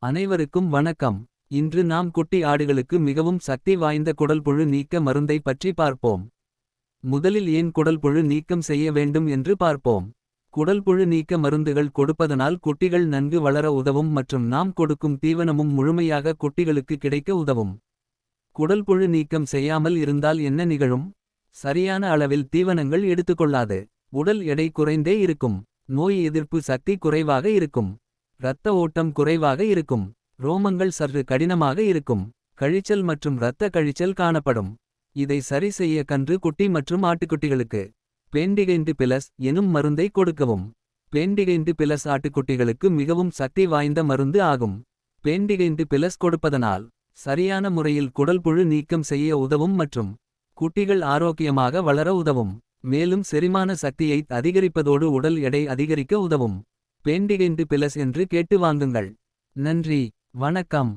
அனைவருக்கும் வணக்கம். இன்று நாம் குட்டி ஆடுகளுக்கு மிகவும் சக்தி வாய்ந்த குடல்புழு நீக்க மருந்தை பற்றி பார்ப்போம். முதலில் ஏன் குடல்புழு நீக்கம் செய்ய வேண்டும் என்று பார்ப்போம். குடல்புழு நீக்க மருந்துகள் கொடுப்பதனால் குட்டிகள் நன்கு வளர உதவும் மற்றும் நாம் கொடுக்கும் தீவனமும் முழுமையாக குட்டிகளுக்கு கிடைக்க உதவும். குடல்புழு நீக்கம் செய்யாமல் இருந்தால் என்ன நிகழும். சரியான அளவில் தீவனங்கள் எடுத்துக்கொள்ளாது. உடல் எடை குறைந்தே இருக்கும். நோய் எதிர்ப்பு சக்தி குறைவாக இருக்கும். இரத்த ஓட்டம் குறைவாக இருக்கும். ரோமங்கள் சற்று கடினமாக இருக்கும். கழிச்சல் மற்றும் இரத்த கழிச்சல் காணப்படும். இதை சரி செய்ய கன்று குட்டி மற்றும் ஆட்டுக்குட்டிகளுக்கு பேண்டிகைண்டு பிளஸ் எனும் மருந்தை கொடுக்கவும். பேண்டிகைண்டு பிளஸ் ஆட்டுக்குட்டிகளுக்கு மிகவும் சக்தி வாய்ந்த மருந்து ஆகும். பேண்டிகைண்டு பிளஸ் கொடுப்பதனால் சரியான முறையில் குடல்புழு நீக்கம் செய்ய உதவும் மற்றும் குட்டிகள் ஆரோக்கியமாக வளர உதவும். மேலும் செரிமான சக்தியை அதிகரிப்பதோடு உடல் எடை அதிகரிக்க உதவும். பேண்டிகைண்டு பிளஸ் என்று கேட்டு வாங்குங்கள். நன்றி, வணக்கம்.